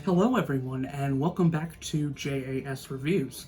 Hello everyone, and welcome back to JAS Reviews.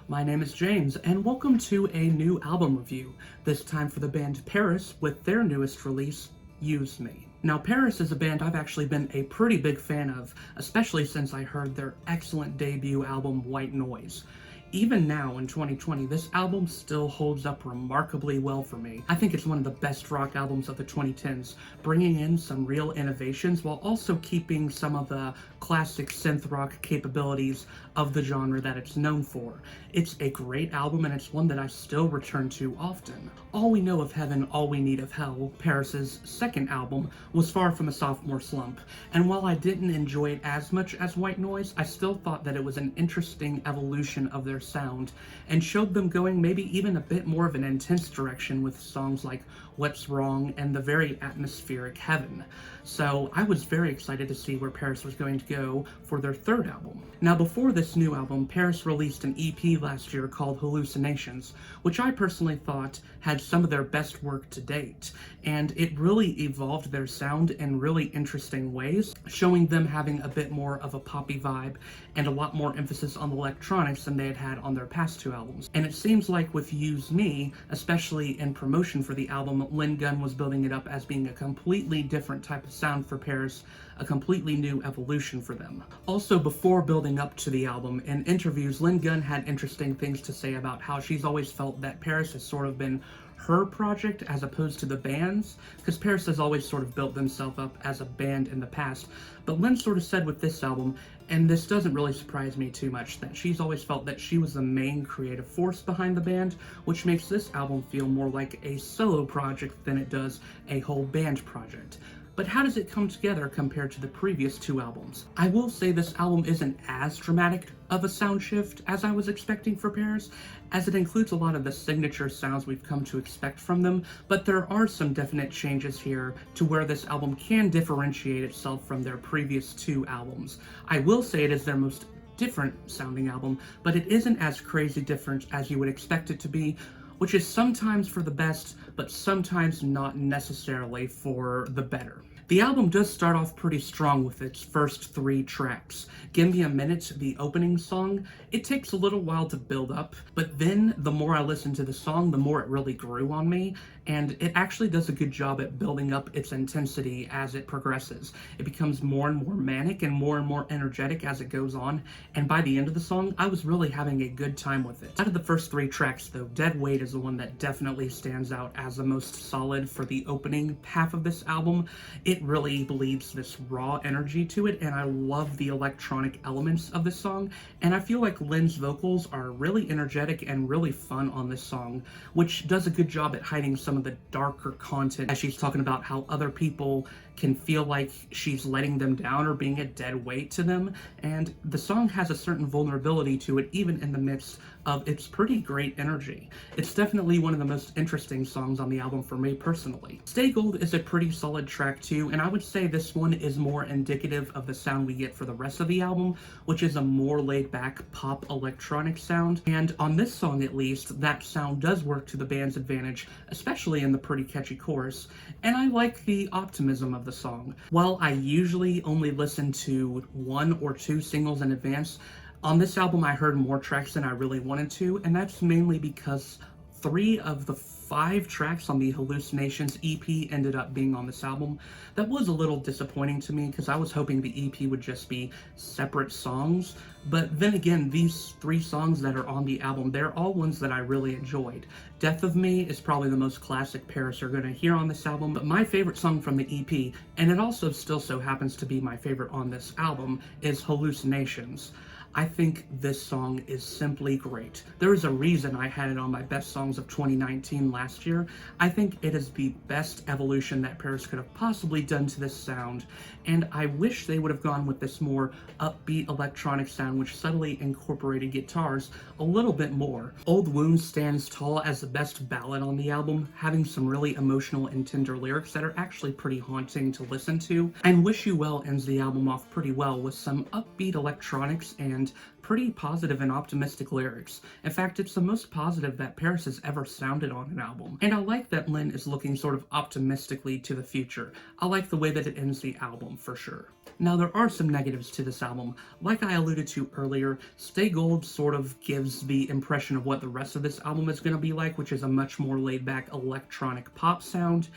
My name is James, and welcome to a new album review, this time for the band PVRIS with their newest release, Use Me. Now, PVRIS is a band I've actually been a pretty big fan of, especially since I heard their excellent debut album, White Noise. Even now, in 2020, this album still holds up remarkably well for me. I think it's one of the best rock albums of the 2010s, bringing in some real innovations while also keeping some of the classic synth rock capabilities of the genre that it's known for. It's a great album, and it's one that I still return to often. All We Know of Heaven, All We Need of Hell, PVRIS's second album, was far from a sophomore slump, and while I didn't enjoy it as much as White Noise, I still thought that it was an interesting evolution of their sound, and showed them going maybe even a bit more of an intense direction with songs like What's Wrong and the very atmospheric Heaven. So I was very excited to see where PVRIS was going to go for their third album. Now, before this new album, PVRIS released an EP last year called Hallucinations, which I personally thought had some of their best work to date, and it really evolved their sound in really interesting ways, showing them having a bit more of a poppy vibe and a lot more emphasis on the electronics than they had on their past two albums. And it seems like with Use Me, especially in promotion for the album, Lynn Gunn was building it up as being a completely different type of sound for PVRIS, a completely new evolution for them. Also, before building up to the album, in interviews, Lynn Gunn had interesting things to say about how she's always felt that PVRIS has sort of been her project as opposed to the band's, because PVRIS has always sort of built themselves up as a band in the past. But Lynn sort of said with this album, and this doesn't really surprise me too much, that she's always felt that she was the main creative force behind the band, which makes this album feel more like a solo project than it does a whole band project. But how does it come together compared to the previous two albums? I will say this album isn't as dramatic of a sound shift as I was expecting for PVRIS, as it includes a lot of the signature sounds we've come to expect from them, but there are some definite changes here to where this album can differentiate itself from their previous two albums. I will say it is their most different sounding album, but it isn't as crazy different as you would expect it to be, which is sometimes for the best, but sometimes not necessarily for the better. The album does start off pretty strong with its first three tracks. Gimme a Minute, the opening song, it takes a little while to build up, but then the more I listened to the song, the more it really grew on me, and it actually does a good job at building up its intensity as it progresses. It becomes more and more manic and more energetic as it goes on, and by the end of the song, I was really having a good time with it. Out of the first three tracks though, Dead Weight is the one that definitely stands out as the most solid for the opening half of this album. It really bleeds this raw energy to it, and I love the electronic elements of this song, and I feel like Lynn's vocals are really energetic and really fun on this song, which does a good job at hiding some of the darker content as she's talking about how other people can feel like she's letting them down or being a dead weight to them, and the song has a certain vulnerability to it even in the midst of its pretty great energy. It's definitely one of the most interesting songs on the album for me personally. Stay Gold is a pretty solid track too, and I would say this one is more indicative of the sound we get for the rest of the album, which is a more laid-back pop electronic sound, and on this song at least, that sound does work to the band's advantage, especially in the pretty catchy chorus, and I like the optimism of the song. While I usually only listen to one or two singles in advance, on this album I heard more tracks than I really wanted to, and that's mainly because 3 of the 5 tracks on the Hallucinations EP ended up being on this album. That was a little disappointing to me because I was hoping the EP would just be separate songs, but then again, these 3 songs that are on the album, they're all ones that I really enjoyed. Death of Me is probably the most classic PVRIS are going to hear on this album, but my favorite song from the EP, and it also still so happens to be my favorite on this album, is Hallucinations. I think this song is simply great. There is a reason I had it on my best songs of 2019 last year. I think it is the best evolution that PVRIS could have possibly done to this sound, and I wish they would have gone with this more upbeat electronic sound which subtly incorporated guitars a little bit more. Old Wounds stands tall as the best ballad on the album, having some really emotional and tender lyrics that are actually pretty haunting to listen to, and Wish You Well ends the album off pretty well with some upbeat electronics and and pretty positive and optimistic lyrics. In fact, it's the most positive that PVRIS has ever sounded on an album. And I like that Lynn is looking sort of optimistically to the future. I like the way that it ends the album, for sure. Now, there are some negatives to this album. Like I alluded to earlier, Stay Gold sort of gives the impression of what the rest of this album is going to be like, which is a much more laid-back electronic pop sound.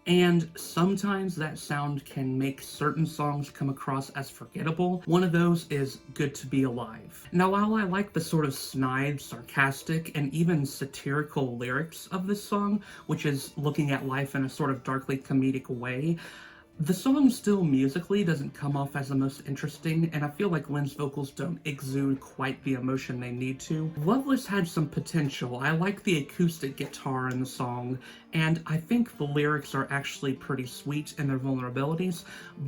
And sometimes that sound can make certain songs come across as forgettable. One of those is Good to Be Alive. Now, while I like the sort of snide, sarcastic, and even satirical lyrics of this song, which is looking at life in a sort of darkly comedic way, the song still musically doesn't come off as the most interesting, and I feel like Lynn's vocals don't exude quite the emotion they need to. Loveless had some potential. I like the acoustic guitar in the song, and I think the lyrics are actually pretty sweet in their vulnerabilities,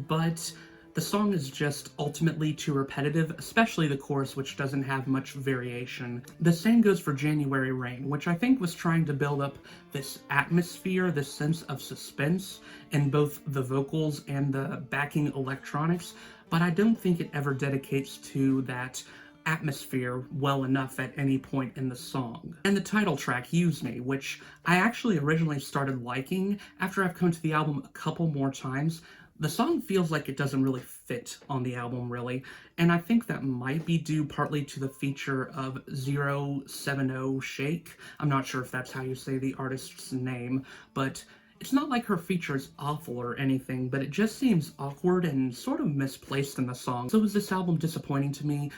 but the song is just ultimately too repetitive, especially the chorus, which doesn't have much variation. The same goes for January Rain, which I think was trying to build up this atmosphere, this sense of suspense in both the vocals and the backing electronics, but I don't think it ever dedicates to that atmosphere well enough at any point in the song. And the title track, Use Me, which I actually originally started liking after I've come to the album a couple more times. The song feels like it doesn't really fit on the album, really, and I think that might be due partly to the feature of 070 Shake. I'm not sure if that's how you say the artist's name, but it's not like her feature is awful or anything, but it just seems awkward and sort of misplaced in the song. So is this album disappointing to me?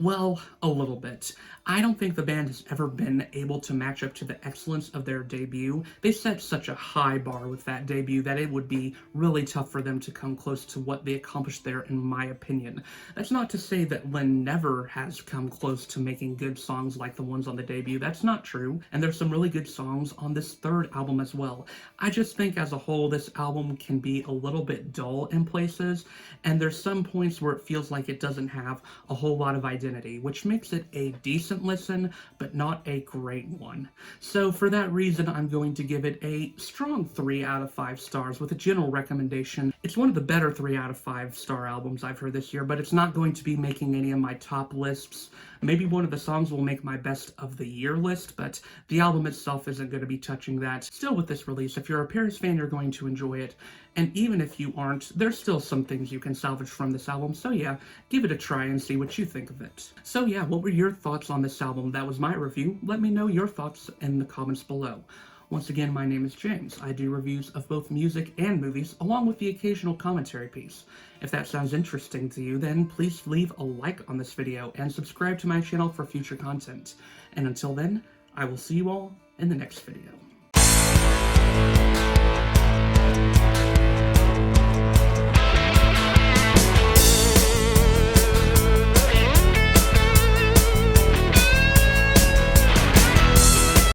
Well, a little bit. I don't think the band has ever been able to match up to the excellence of their debut. They set such a high bar with that debut that it would be really tough for them to come close to what they accomplished there, in my opinion. That's not to say that Lynn never has come close to making good songs like the ones on the debut. That's not true, and there's some really good songs on this third album as well. I just think as a whole, this album can be a little bit dull in places, and there's some points where it feels like it doesn't have a whole lot of identity, which makes it a decent listen, but not a great one. So for that reason, I'm going to give it a strong 3 out of 5 stars with a general recommendation. It's one of the better 3 out of 5 star albums I've heard this year, but it's not going to be making any of my top lists. Maybe one of the songs will make my best of the year list, but the album itself isn't going to be touching that. Still, with this release, if you're a PVRIS fan, you're going to enjoy it, and even if you aren't, there's still some things you can salvage from this album, so yeah, give it a try and see what you think of it. So yeah, what were your thoughts on this album? That was my review. Let me know your thoughts in the comments below. Once again, my name is James. I do reviews of both music and movies, along with the occasional commentary piece. If that sounds interesting to you, then please leave a like on this video and subscribe to my channel for future content. And until then, I will see you all in the next video.